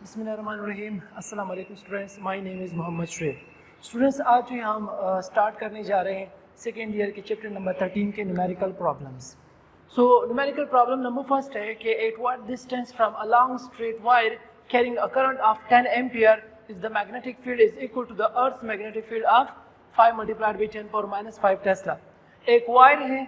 बिस्मिल्लाहिर्रहमानिर्रहीम। अस्सलाम वालेकुम students, my name is Mohammad Shoaib. Students, आज जो हम स्टार्ट करने जा रहे हैं सेकेंड ईयर के चैप्टर नंबर 13 के numerical problems. So numerical problem number first है कि at what distance from a long straight wire carrying a current of 10 ampere is the magnetic field is equal to the earth's magnetic field of 5 multiplied by 10⁻⁵ tesla. एक wire है,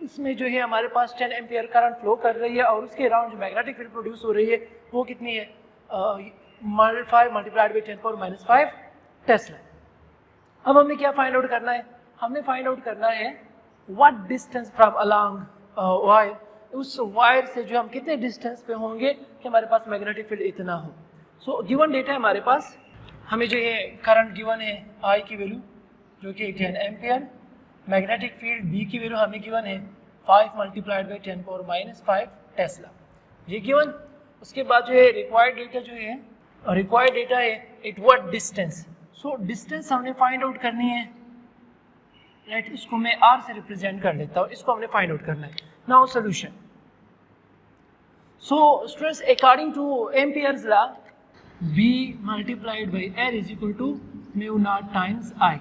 इसमें जो है हमारे पास 10 ampere current flow कर रही है और उसके अराउंड जो मैग्नेटिक फील्ड प्रोड्यूस हो रही है वो कितनी है, 5 मल्टीप्लाइड बाई 10⁻⁵ टेस्ला। अब हमने क्या फाइंड आउट करना है? हमने फाइंड आउट करना है what distance from along wire, उस वायर से जो हम कितने डिस्टेंस पे होंगे कि हमारे पास मैग्नेटिक फील्ड इतना हो। सो गिवन डेटा है हमारे पास, हमें जो है करंट गिवन है आई की वैल्यू जो कि 10 एम्पियर, मैग्नेटिक फील्ड बी की वैल्यू हमें गिवन है 5 मल्टीप्लाइड बाई 10⁻⁵ टेस्ला, ये गिवन। उसके बाद जो है रिक्वायर्ड डेटा जो है, रिक्वायर्ड डेटा है eight what distance. So distance हमने फाइंड आउट करनी है। राइट, इसको मैं आर से रिप्रेजेंट कर लेता हूँ, इसको हमने फाइंड आउट करना है। Now solution. So students, according to Ampere's law, B multiplied by L is equal to mu naught times I,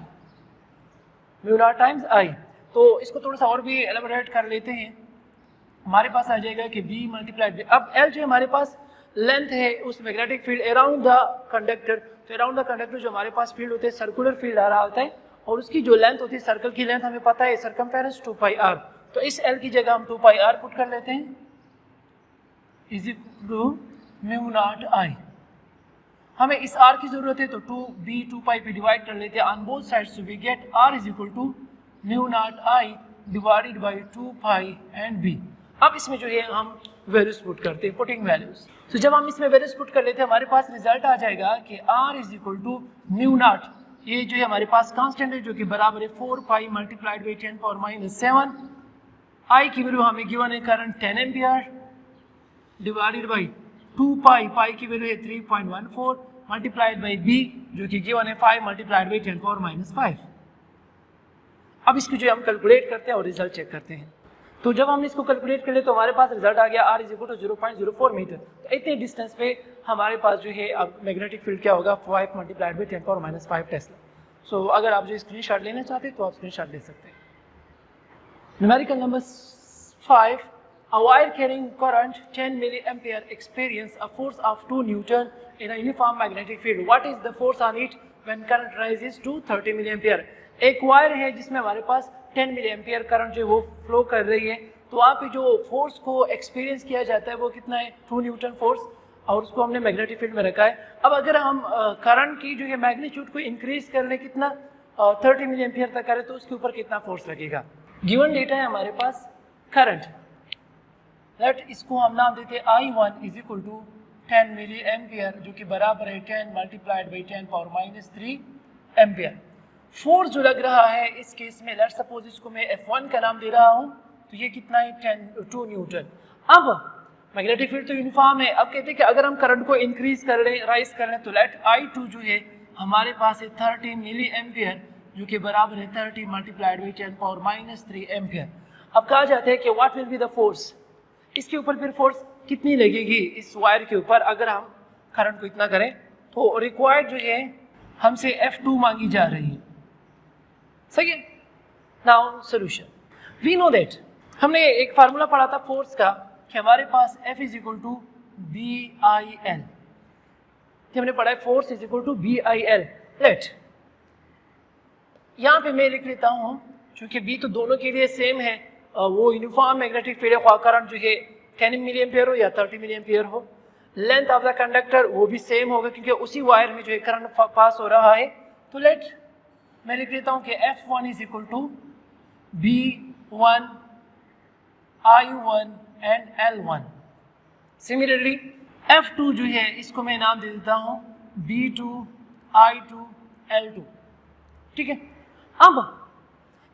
mu naught times I. तो इसको थोड़ा सा और भी एलाबोरेट कर लेते हैं। हमारे पास आ जाएगा कि बी मल्टीप्लाइड बाई, अब एल जो हमारे पास लेंथ है उस magnetic field around the conductor, तो अराउंड द कंडक्टर जो हमारे पास फील्ड होते हैं सर्कुलर फील्ड आ रहा होता है और उसकी जो लेंथ होती है, सर्कल की लेंथ हमें पता है सर्कमफेरेंस 2πr, तो इस एल की जगह हम 2πr पुट कर लेते हैं is equal to mu naught I. हमें इस r की जरूरत है तो 2b 2π पे डिवाइड कर लेते हैं on both sides, so we get r is equal to mu naught I divided by 2π and b। अब इसमें जो है हम वैल्यूज पुट करते हैं, पुटिंग वैल्यूज। तो जब हम इसमें वैल्यूज पुट कर लेते हैं हमारे पास रिजल्ट आ जाएगा कि r is equal to mu naught, ये जो है हमारे पास कांस्टेंट है जो कि बराबर है 4π मल्टीप्लाइड बाई 10⁻⁷। आई की वैल्यू हमें गिवन है करंट 10 एम्पियर डिवाइडेड बाई 2π, पाई की वैल्यू है 3.14 मल्टीप्लाइड बाई b जो कि गिवन है 5 मल्टीप्लाइड बाई 10⁻⁵। अब इसको जो हम कैलकुलेट करते हैं और रिजल्ट चेक करते हैं। तो जब हमने इसको कैलकुलेट कर लिया तो हमारे पास रिजल्ट आ गया r is equal to 0.04 metre. तो इतने डिस्टेंस पे हमारे पास जो है अब मैग्नेटिक फील्ड क्या होगा, 5 मल्टीप्लाइड बाई 10⁻⁵ टेस्ला। सो अगर आप जो स्क्रीनशॉट लेना चाहते हैं तो आप स्क्रीनशॉट ले सकते हैं। Numerical number 5, a wire carrying current 10 milliampere experience a force of 2 Newton in a uniform magnetic field. What is the force on it when current rises to 30 milliampere? एक वायर है जिसमें हमारे पास 10 मिलीएम्पियर करंट जो है वो flow कर रही है, तो वहाँ पे जो फोर्स को एक्सपीरियंस किया जाता है वो कितना है, 2 न्यूटन फोर्स, और उसको हमने मैग्नेटिक फील्ड में रखा है। अब अगर हम करंट की जो है मैग्नीट्यूड को इंक्रीज कर ले, कितना 30 मिलीएम्पियर तक करें तो उसके ऊपर कितना फोर्स लगेगा। गिवन डेटा है हमारे पास करंट, लेट इसको हम नाम देते हैं I1 is equal to 10 milli ampere जो कि बराबर है 10 मल्टीप्लाइड बाई 10⁻³ एम्पियर। फोर्स जो लग रहा है इस केस में, लेट सपोज इसको मैं F1 का नाम दे रहा हूँ, तो ये कितना है 2 न्यूटन। अब मैग्नेटिक फील्ड तो यूनिफॉर्म है, अब कहते हैं कि अगर हम करंट को इंक्रीज कर लें, राइज कर लें, तो लेट I2 जो है हमारे पास है 30 मिली एम्पियर जो कि बराबर है 30 मल्टीप्लाइड बाई 10⁻³ एम्पियर। अब कहा जाता है कि what will be the force, इसके ऊपर फिर फोर्स कितनी लगेगी इस वायर के ऊपर अगर हम करंट को इतना करें। तो रिक्वायर्ड जो है हमसे F2 मांगी जा रही है, सही है। Now solution, we know that, हमने एक फार्मूला पढ़ा था फोर्स का कि हमारे पास F is equal to BIL, हमने पढ़ा है force is equal to BIL। Let यहाँ पे मैं लिख लेता हूँ क्योंकि B तो दोनों के लिए सेम है, वो यूनिफॉर्म मैग्नेटिक फील्ड है, करंट जो है 10 मिलीएम्पियर हो या 30 मिलीएम्पियर हो। लेंथ ऑफ द कंडक्टर वो भी सेम होगा क्योंकि उसी वायर में जो है करंट पास हो रहा है। तो लेट मैं लिख लेता हूँ कि F1 is equal to B1 I1 and L1। Similarly F2 जो है इसको मैं नाम दे देता हूँ B2 I2 L2, ठीक है। अब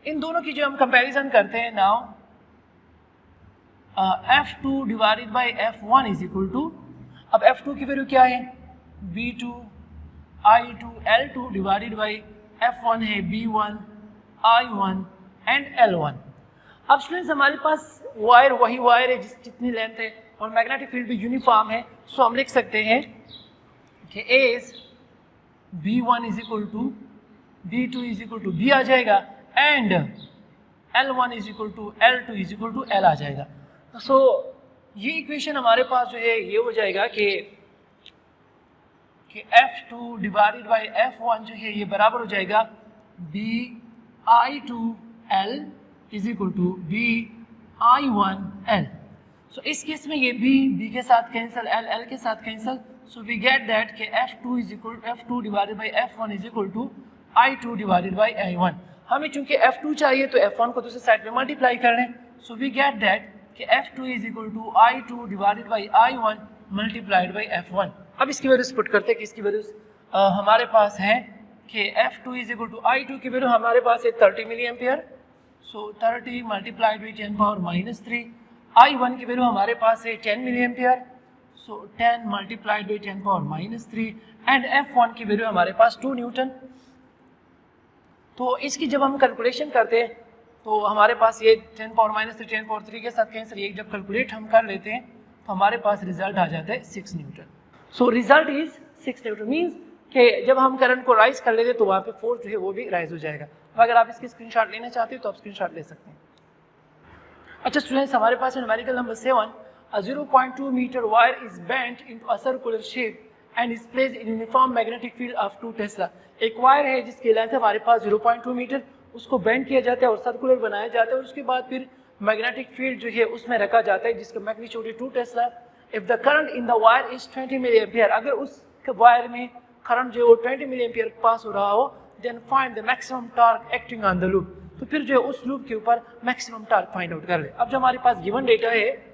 इन दोनों की जो हम कंपैरिजन करते हैं, now F2 divided by F1 is equal to, अब F2 की वैल्यू क्या है, B2 I2 L2 divided by F1 है B1 I1 एंड L1। अब स्टूडेंट्स हमारे पास वायर वही वायर है जितनी लेंथ है और मैग्नेटिक फील्ड भी यूनिफॉर्म है, सो हम लिख सकते हैं कि as B1 is equal to B2 is equal to B आ जाएगा and L1 is equal to L2 is equal to L आ जाएगा। सो ये इक्वेशन हमारे पास जो है ये हो जाएगा कि F2 डिवाइडेड बाई F1 जो है ये बराबर हो जाएगा BI2L is equal to BI1L। सो इस केस में ये B के साथ कैंसिल, L के साथ cancel, so we get that कि F2 divided by F1 is equal to I2 divided by I1। हमें चूंकि F2 चाहिए तो F1 को दूसरे साइड पे मल्टीप्लाई कर रहे हैं, सो वी गेट दैट कि F2 is equal to I2 divided by I1 multiplied by F1। अब इसकी वैल्यूज पुट करते हैं कि इसकी वैल्यूज हमारे पास है कि F2 is equal to I2 की वैल्यू हमारे पास है 30 milli ampere, so 30 multiplied by 10 power -3। I1 की वैल्यू हमारे पास है 10 milli ampere, so 10 multiplied by 10 power -3 and F1 की वैल्यू हमारे पास 2 न्यूटन। तो इसकी जब हम कैलकुलेशन करते हैं तो हमारे पास ये 10 पावर -3 10 पावर 3 के साथ कैंसिल, ये जब कैलकुलेट हम कर लेते हैं तो हमारे पास रिजल्ट आ जाता है 6 Newton. So result is 6 Newton, means कि जब हम करंट को राइज कर लेते हैं तो वहाँ पे फोर्स जो है वो भी राइज हो जाएगा। तो अगर आप इसकी स्क्रीनशॉट लेना चाहते हो तो आप स्क्रीनशॉट ले सकते हैं। अच्छा स्टूडेंट्स, हमारे पास numerical number 7, a 0.2 meter wire is bent into a circular shape and is placed in uniform magnetic field of 2 Tesla। एक वायर है जिसकी लेंथ हमारे पास 0.2 मीटर, उसको बेंड किया जाता है और सर्कुलर बनाया जाता है और उसके बाद फिर मैग्नेटिक फील्ड जो है उसमें रखा जाता है जिसका मैग्नीट्यूड है 2 tesla. If the current in the wire is 20 milli ampere, अगर उस वायर में करंट जो है 20 मिली एम्पियर पास हो रहा हो, then find the maximum torque acting on the loop. तो फिर जो है उस लूप के ऊपर मैक्सिमम टॉर्क फाइंड आउट कर ले। अब जो हमारे पास गिवन डेटा है,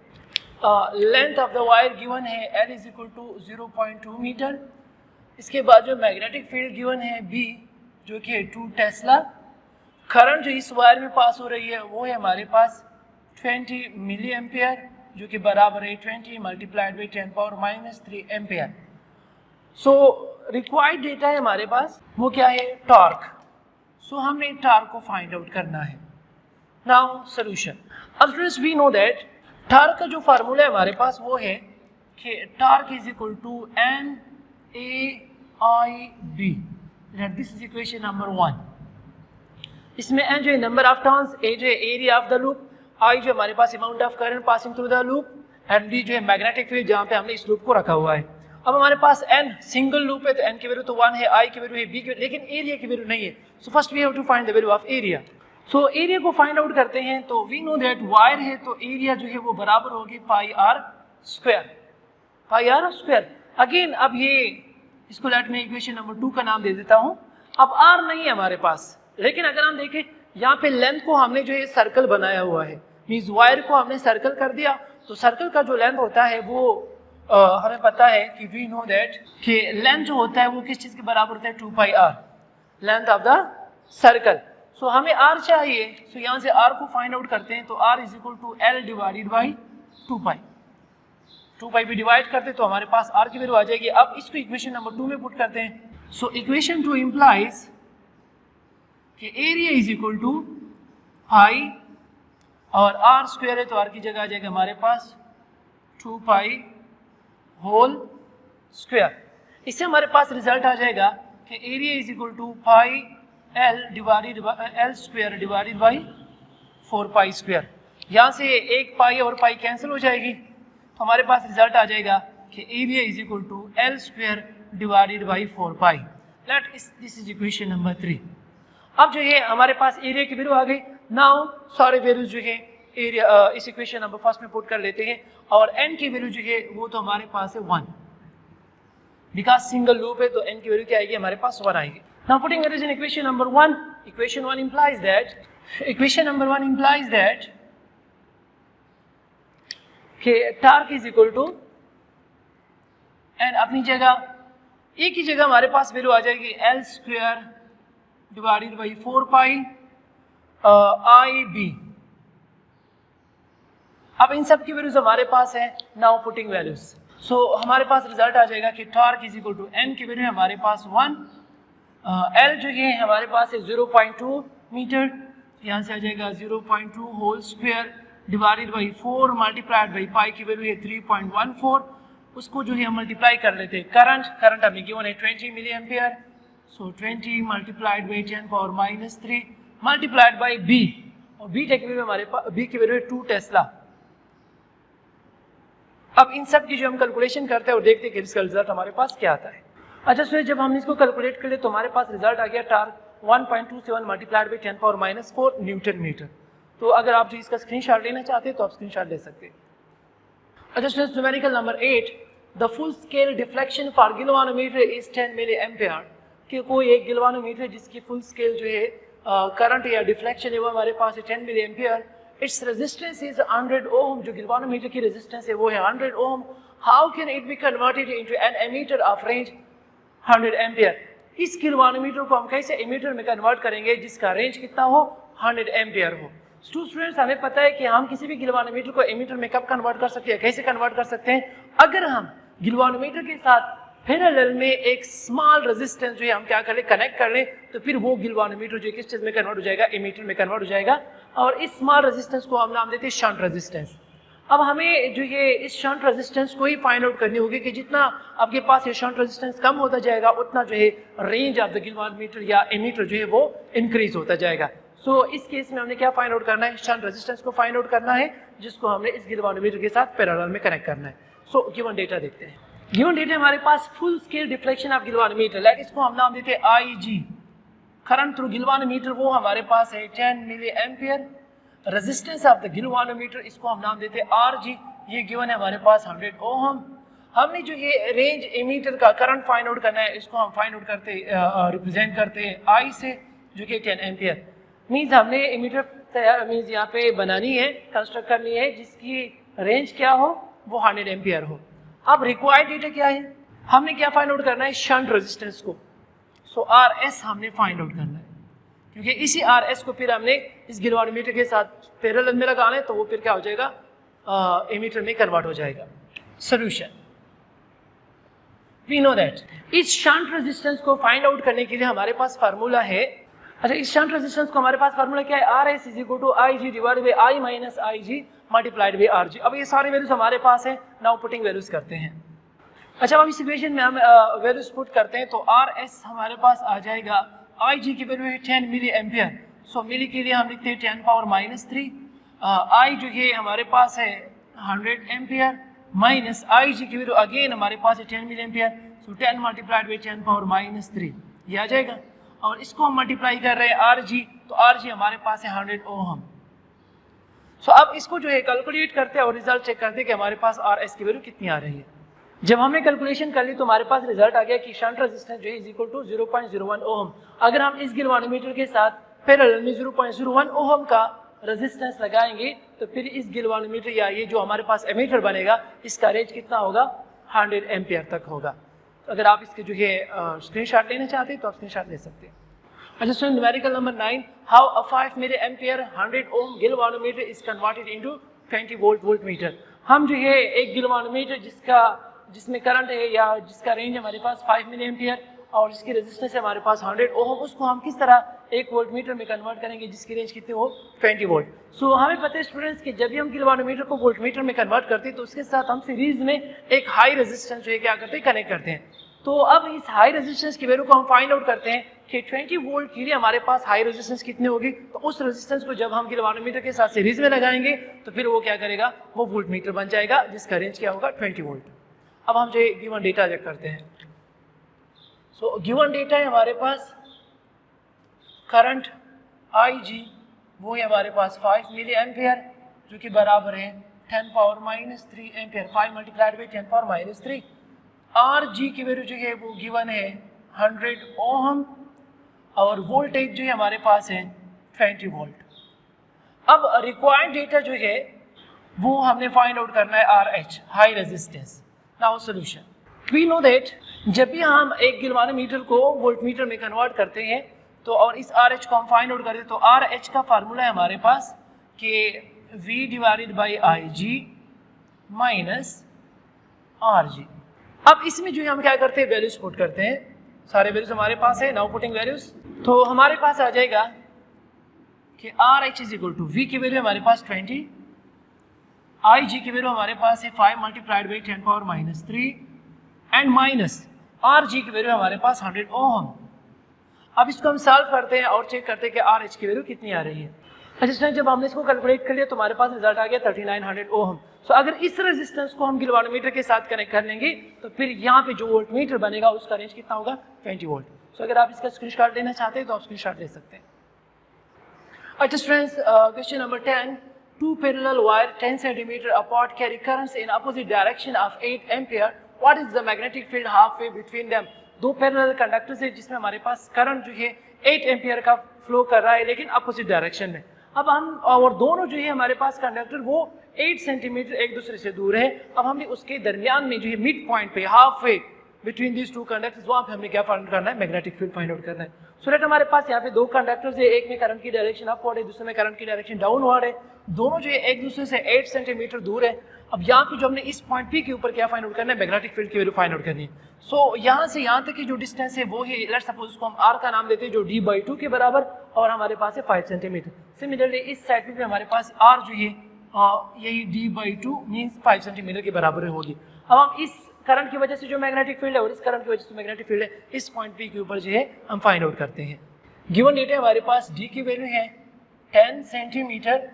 length of the wire given है L is equal to 0.2 metre, इसके बाद जो मैग्नेटिक फील्ड गिवन है B जो कि 2 टेस्ला, करंट जो इस वायर में पास हो रही है वो है हमारे पास 20 मिली एम्पियर जो कि बराबर है 20 multiplied by 10 power -3 ampere. So required data है हमारे पास, वो क्या है, टॉर्क। सो हमने टॉर्क को फाइंड आउट करना है। Now solution. अब students we know that torque का जो फार्मूला है हमारे पास वो है कि torque is equal to NAIB, this is equation number 1। इसमें N जो है नंबर ऑफ टर्न्स, A जो है area of the loop, I जो हमारे पास amount of current passing through the loop and D जो है मैग्नेटिक फील्ड जहाँ पे हमने इस लूप को रखा हुआ है। अब हमारे पास N सिंगल लूप है तो N की वैल्यू तो 1 है, I की वैल्यू है, B की, लेकिन एरिया की वैल्यू नहीं है। So first we have to find the value of area. So area को फाइंड आउट करते हैं तो वी नो दैट वायर है तो एरिया जो है वो बराबर होगी पाई आर स्क्वायर। अगेन अब ये इसको लेट में इक्वेशन नंबर 2 का नाम दे देता हूँ। अब आर नहीं है हमारे पास, लेकिन अगर हम देखें यहाँ पे लेंथ को हमने जो है सर्कल बनाया हुआ है, मीन्स वायर को हमने सर्कल कर दिया, तो सर्कल का जो लेंथ होता है वो हमें पता है कि वी नो दैट कि लेंथ जो होता है वो किस चीज़ के बराबर होता है 2 pi r, length of the circle. So हमें आर चाहिए, सो यहाँ से आर को फाइंड आउट करते हैं तो R is equal to L divided by 2 pi भी डिवाइड करते तो हमारे पास आर की वैल्यू आ जाएगी। अब इसको इक्वेशन नंबर 2 में पुट करते हैं। सो इक्वेशन 2 इम्प्लाइज कि एरिया इज इक्वल टू पाई और आर स्क्वायर है तो आर की जगह आ जाएगा हमारे पास 2 पाई होल स्क्वायर। इससे हमारे पास रिजल्ट आ जाएगा कि area is equal to pi L square divided by 4 pi square. यहाँ से एक पाई और पाई कैंसिल हो जाएगी तो हमारे पास रिजल्ट आ जाएगा कि area is equal to L square divided by 4 pi. This is equation number 3। अब जो है हमारे पास एरिया की वैल्यू आ गई। नाउ सारे वैल्यूज जो है एरिया इस इक्वेशन नंबर 1 में पुट कर लेते हैं और n की वैल्यू जो है वो तो हमारे पास है 1, बिकॉज सिंगल लूप है तो n की वैल्यू क्या आएगी हमारे पास 1 आएगी। Now putting it in equation number 1, equation 1 implies that कि torque is equal to and अपनी जगह एक ही जगह हमारे पास वैल्यू आ जाएगी L square divided by 4 pi I B. अब इन सब की वैल्यूज हमारे पास है। नाउ पुटिंग वैल्यूज, सो हमारे पास रिजल्ट आ जाएगा कि torque is equal to N की वैल्यू है हमारे पास 1, एल जो है हमारे पास है 0.2 मीटर, यहाँ से आ जाएगा 0.2 whole square divided by 4 multiplied by pi की वैल्यू है 3.14। उसको जो है हम मल्टीप्लाई कर लेते हैं करंट हमें गिवन है 20 milli ampere, so 20 multiplied by 10 power minus 3 multiplied by B, और बी की वैल्यू हमारे पास बी की वैल्यू है 2 टेस्ला। अब इन सब की जो हम कैलकुलेशन करते हैं और देखते हैं कि इसका रिजल्ट हमारे पास क्या आता है। अच्छा सो जब हमने इसको कैलकुलेट कर लिया तो हमारे पास रिजल्ट आ गया torque 1.27 multiplied by 10 power minus 4 newton metre. तो अगर आप जो इसका स्क्रीनशॉट लेना चाहते हैं तो आप स्क्रीनशॉट ले सकते हैं। अच्छा students, numerical number 8, the full scale deflection for galvanometer is 10 milli ampere, कि कोई एक गिलवानोमीटर जिसकी फुल स्केल जो है करंट या डिफ्लेक्शन है वो हमारे पास है 10 milli ampere. Its resistance is 100 ohm, जो गिलवानोमीटर की रेजिस्टेंस है वो है 100 ohm. How can it be converted into an ammeter of range 100 ampere? इस गिलवानोमीटर को हम कैसे एमीटर में कन्वर्ट करेंगे जिसका रेंज कितना हो, 100 एम्पियर हो। स्टूडेंट्स, हमें पता है कि हम किसी भी गिलवानोमीटर को एमीटर में कब कन्वर्ट कर सकते हैं, कैसे कन्वर्ट कर सकते हैं? अगर हम गिलवानोमीटर के साथ पैरेलल में एक स्मॉल रेजिस्टेंस जो है हम क्या कर ले, कनेक्ट कर ले, तो फिर वो गिलवानोमीटर जो किस चीज में कन्वर्ट हो जाएगा, एमीटर में कन्वर्ट हो जाएगा। और इस स्मॉल रेजिस्टेंस को हम नाम देते हैं शंट रेजिस्टेंस। अब हमें जो ये इस शंट रेजिस्टेंस को ही फाइंड आउट करनी होगी कि जितना आपके पास ये शंट रेजिस्टेंस कम होता जाएगा उतना जो है रेंज ऑफ द गिलवानोमीटर या एमीटर जो है वो इंक्रीज होता जाएगा। सो इस केस में हमने क्या फाइंड आउट करना है, शंट रेजिस्टेंस को फाइंड आउट करना है जिसको हमने इस गिलवानोमीटर के साथ पैरेलल में कनेक्ट करना है। सो गिवन डेटा देखते हैं। गिवन डेटा हमारे पास full scale deflection of galvanometer, like इसको हम नाम देते हैं IG, करंट थ्रू गिलवानोमीटर वो हमारे पास है 10 milli ampere. Resistance of the galvanometer इसको हम नाम देते हैं RG, ये गिवन है हमारे पास 100 ओम। हमने जो ये रेंज एमीटर का करंट फाइंड आउट करना है, इसको हम फाइंड आउट करते रिप्रेजेंट करते हैं I से, जो कि 10 एम्पियर। मीन्स हमने एमीटर मीन्स यहाँ पे बनानी है, कंस्ट्रक्ट करनी है जिसकी रेंज क्या हो, वो 100 एम्पियर हो। अब रिक्वायर्ड डेटा क्या है, हमने क्या फाइंड आउट करना है, शंट रेजिस्टेंस को। सो RS हमने फाइंड आउट करना है, क्योंकि इसी RS को फिर हमने इस गिलवानोमीटर के साथ पैरेलल में लगाना है, तो वो फिर क्या हो जाएगा, एमीटर में कन्वर्ट हो जाएगा। सोल्यूशन, वी नो दैट इस शंट रेजिस्टेंस को फाइंड आउट करने के लिए हमारे पास फार्मूला है। अच्छा, इस शंट रेजिस्टेंस को हमारे पास फार्मूला क्या है, RS is equal to IG divided by I minus IG multiplied by RG। अब ये सारे वैल्यूज हमारे पास है, नाउ पुटिंग वैल्यूज करते हैं। अच्छा, अब इस इक्वेशन में हम वैल्यूज पुट करते हैं, तो RS हमारे पास आ जाएगा, IG की वैल्यू है 10 मिली एम्पियर, सो मिली के लिए हम लिखते हैं 10 पावर माइनस 3। I जो है हमारे पास है 100 एम्पियर माइनस IG की वैल्यू अगेन हमारे पास है 10 milli ampere, so 10 multiplied by 10 power minus 3, ये आ जाएगा। और इसको हम मल्टीप्लाई कर रहे हैं RG, तो RG हमारे पास है 100 ओम। सो अब इसको जो है कैलकुलेट करते हैं और रिजल्ट चेक करते हैं कि हमारे पास RS की वैल्यू कितनी आ रही है। जब हमने कैलकुलेशन कर ली तो हमारे पास रिजल्ट आ गया कि शंट रेजिस्टेंस जो है इज इक्वल टू 0.01 ओम। अगर हम इस गिलवानोमीटर के साथ पैरेलल में 0.01 ओम का रेजिस्टेंस लगाएंगे तो फिर इस गिलवानोमीटर या ये जो हमारे पास एमीटर बनेगा इसका रेंज कितना होगा, 100 एम्पियर तक होगा। तो अगर आप इसके जो है स्क्रीनशॉट लेना चाहते हैं तो आप स्क्रीनशॉट ले सकते हैं। अच्छा student, numerical number 9, how a 5 milli ampere 100 ohm galvanometer is converted into 20 volt voltmeter. हम जो है एक गिलवानोमीटर जिसमें करंट है या जिसका रेंज हमारे पास 5 मिली एम्पियर और जिसकी रेजिस्टेंस है हमारे पास 100 ओम, उसको हम किस तरह एक वोल्टमीटर में कन्वर्ट करेंगे जिसकी रेंज कितनी हो, 20 वोल्ट। सो हमें पता है स्टूडेंट्स कि जब भी हम गिलवानोमीटर को वोल्टमीटर में कन्वर्ट करते हैं तो उसके साथ हम सीरीज में एक हाई रेजिस्टेंस जो है क्या करते हैं, कनेक्ट करते हैं। तो अब इस हाई रेजिस्टेंस की वैल्यू को हम फाइंड आउट करते हैं कि 20 वोल्ट के लिए हमारे पास हाई रेजिस्टेंस कितनी होगी, तो उस रेजिस्टेंस को जब हम गिलवानोमीटर के साथ सीरीज में लगाएंगे तो फिर वो क्या करेगा, वो वोल्टमीटर बन जाएगा जिसका रेंज क्या होगा, 20 वोल्ट। अब हम जो गिवन डेटा चेक करते हैं। सो गिवन डेटा है हमारे पास करंट IG, वो है हमारे पास 5 मिली एम्पियर जो कि बराबर है 10 power minus 3 ampere, 5 multiplied by 10 power minus 3। RG की वैल्यू जो है वो गिवन है 100 ओम और वोल्टेज जो है हमारे पास है 20 वोल्ट। अब रिक्वायर्ड डेटा जो है वो हमने फाइंड आउट करना है RH, high resistance. Now solution, we know that जब भी हम एक गिलवानोमीटर को वोल्टमीटर में कन्वर्ट करते हैं तो और इस RH को हम फाइंड आउट करते हैं तो RH का फार्मूला है हमारे पास कि V divided by IG minus RG। अब इसमें जो है हम क्या करते हैं, वैल्यूज पुट करते हैं, सारे वैल्यूज हमारे पास है, नाउ पुटिंग वैल्यूज। तो हमारे पास आ जाएगा कि RH is equal to V की वैल्यू हमारे पास 20, आई जी की वैल्यू हमारे पास है 5 multiplied by 10 power minus 3 and minus R G की वैल्यू हमारे पास 100 ओम। अब इसको हम सॉल्व करते हैं और चेक करते हैं कि आर एच की वैल्यू कितनी आ रही है। रेजिस्टेंस जब हमने इसको कैलकुलेट कर लिया तो हमारे पास रिजल्ट आ गया 3900 ओम। सो अगर इस रेजिस्टेंस को हम गैल्वेनोमीटर के साथ कनेक्ट कर लेंगे तो फिर यहाँ पे जो वोल्टमीटर बनेगा उसका रेंज कितना होगा 20 वोल्ट। सो अगर आप इसका स्क्रीनशॉट लेना चाहते हैं तो आप स्क्रीनशॉट ले सकते हैं। अच्छा students, question number 10, two parallel wire 10 cm apart carry currents in opposite direction of 8 ampere. What is the magnetic field halfway between them? दो पैरेलल कंडक्टर्स है जिसमें हमारे पास करंट जो है 8 एम्पियर का फ्लो कर रहा है लेकिन अपोजिट डायरेक्शन में। अब हम और दोनों जो है हमारे पास कंडक्टर वो 8 सेंटीमीटर एक दूसरे से दूर है। अब हमने उसके दरमियान में जो है मिड पॉइंट पे half way between these two conductors वहाँ पे हमने क्या फाइंड करना है, मैग्नेटिक फील्ड फाइंड आउट करना है। सो लेट हमारे पास यहाँ पे दो कंडक्टर्स है, एक में करंट की डायरेक्शन अपवर्ड है, दूसरे में करंट की डायरेक्शन डाउनवर्ड है। दोनों जो है एक दूसरे से 8 सेंटीमीटर दूर है। अब यहाँ पे जो हमने इस पॉइंट पी के ऊपर क्या फाइंड आउट करना है, मैग्नेटिक फील्ड की वैल्यू फाइंड आउट करनी है। सो यहाँ से यहाँ तक की जो डिस्टेंस है वो है, लेट्स सपोज उसको हम आर का नाम देते हैं जो d/2 के बराबर और हमारे पास है 5 सेंटीमीटर। सिमिलरली इस साइड पे हमारे पास आर जो है यही d/2 मीन्स 5 सेंटीमीटर के बराबर होगी। अब हम इस करंट की वजह से जो मैग्नेटिक फील्ड है और इस करंट की वजह से मैग्नेटिक फील्ड है इस पॉइंट पी के ऊपर जो है हम फाइंड आउट करते हैं। गिवन डेटा हमारे पास d की वैल्यू है 10 सेंटीमीटर,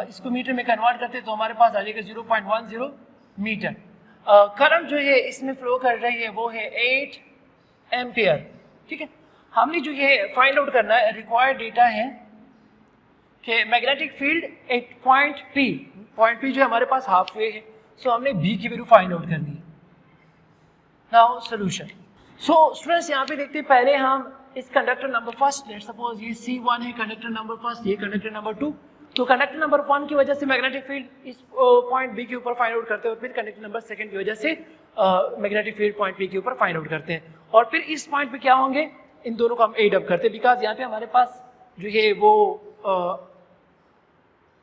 इसको मीटर में कन्वर्ट करते हैं तो हमारे पास आ जाएगा 0.10 मीटर। करंट जो है इसमें फ्लो कर रही है वो है 8 एम्पियर। ठीक है, हमने जो है फाइंड आउट करना है, रिक्वायर्ड डेटा है कि मैग्नेटिक फील्ड एक पॉइंट पी जो हमारे पास हाफ वे है। सो हमने b की वैल्यू फाइंड आउट करनी है। Now solution. सो स्टूडेंट्स यहाँ पे देखते हैं, पहले हम इस conductor number first, let's suppose ये C1 है कंडक्टर नंबर फर्स्ट, ये कंडक्टर नंबर 2। तो कंडक्टर नंबर 1 की वजह से मैग्नेटिक फील्ड इस पॉइंट बी के ऊपर फाइंड आउट करते हैं और फिर कंडक्टर नंबर 2 की वजह से मैग्नेटिक फील्ड पॉइंट बी के ऊपर फाइंड आउट करते हैं और फिर इस पॉइंट पे क्या होंगे, इन दोनों को हम एड अप करते हैं बिकॉज यहाँ पे हमारे पास जो है वो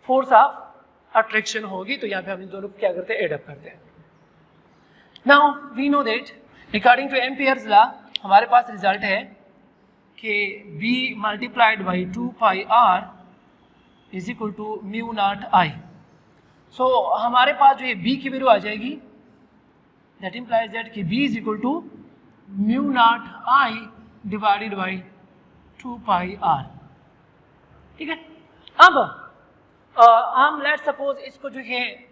फोर्स ऑफ अट्रैक्शन होगी। तो यहाँ पे हम इन दोनों को क्या करते हैं, एड अप करते हैं। Now we know that according to Ampere's law हमारे पास रिजल्ट है कि b multiplied by 2 pi r is equal to mu naught I. So हमारे पास जो है b की वैल्यू आ जाएगी, दैट इम्प्लाइज दैट कि b is equal to mu naught I divided by 2 pi r। ठीक है, अब हम लेट्स सपोज इसको जो है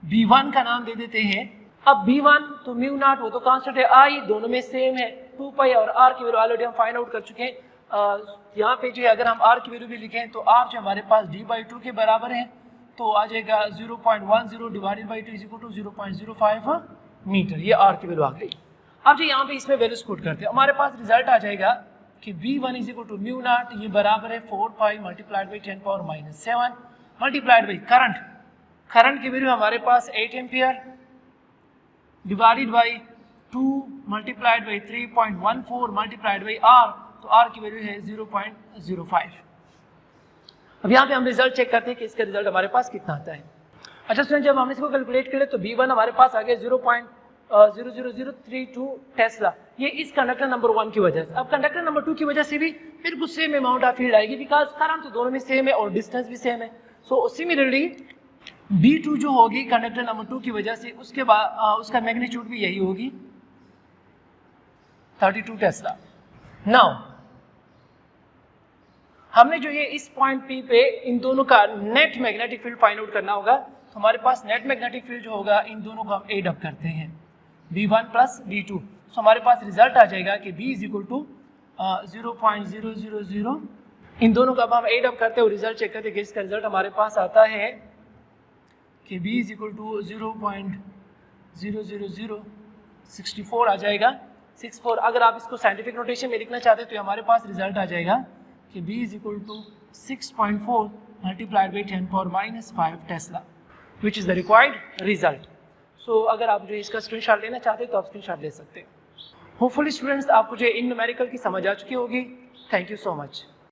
b1 का नाम दे देते हैं। अब b1 तो म्यू नॉट वो तो कांस्टेंट है, i दोनों में सेम है, 2 पाई और r की वैल्यू ऑलरेडी हम फाइंड आउट कर चुके हैं। यहाँ पे जो है अगर हम r की वैल्यू भी लिखें तो r जो हमारे पास d/2 के बराबर है तो आ जाएगा 0.10 divided by 2 is equal to 0.05 metre. ये r की वैल्यू आ गई। अब जो यहाँ पे इसमें वैल्यूज पुट करते हैं हमारे पास रिजल्ट आ जाएगा कि b1 is equal to mu naught, ये बराबर है 4 पाई multiplied by 10 power minus 7 multiplied by current की वैल्यू हमारे पास 8 ampere divided by 2 multiplied by 3.14 multiplied by r, तो r की वैल्यू है 0.05। अब यहाँ पे हम रिजल्ट चेक करते हैं कि इसका रिजल्ट हमारे पास कितना आता है। अच्छा स्टूडेंट, जब हमने इसको कैलकुलेट करें तो b1 हमारे पास आ गया 0.00032 टेस्ला, ये इस कंडक्टर नंबर 1 की वजह से। अब कंडक्टर नंबर 2 की वजह से भी फिर कुछ सेम अमाउंट ऑफ फील्ड आएगी बिकॉज करंट तो दोनों में सेम है और डिस्टेंस भी सेम है। सो सिमिलरली b2 जो होगी कंडक्टर नंबर 2 की वजह से उसके बाद उसका मैग्नीट्यूड भी यही होगी 32 टेस्ला। नाउ हमने जो ये इस पॉइंट P पे इन दोनों का net magnetic field find out करना होगा। तो हमारे पास नेट मैग्नेटिक फील्ड जो होगा इन दोनों को हम एड अप करते हैं b1 प्लस b2। सो हमारे पास रिजल्ट आ जाएगा कि b इज इक्वल टू 0.000। इन दोनों का अब हम एड अप करते हैं और रिजल्ट चेक करते हैं कि इसका रिजल्ट हमारे पास आता है कि b इज इक्वल टू 0.00064 आ जाएगा 64। अगर आप इसको साइंटिफिक नोटेशन में लिखना चाहते हैं तो हमारे पास रिजल्ट आ जाएगा कि b is equal to 6.4 multiplied by 10 power minus 5 tesla which is the required result. So अगर आप जो इसका स्क्रीनशॉट लेना चाहते हैं तो आप स्क्रीनशॉट ले सकते हैं। होपफुली स्टूडेंट्स आपको जो इन न्यूमेरिकल की समझ आ चुकी होगी। Thank you so much.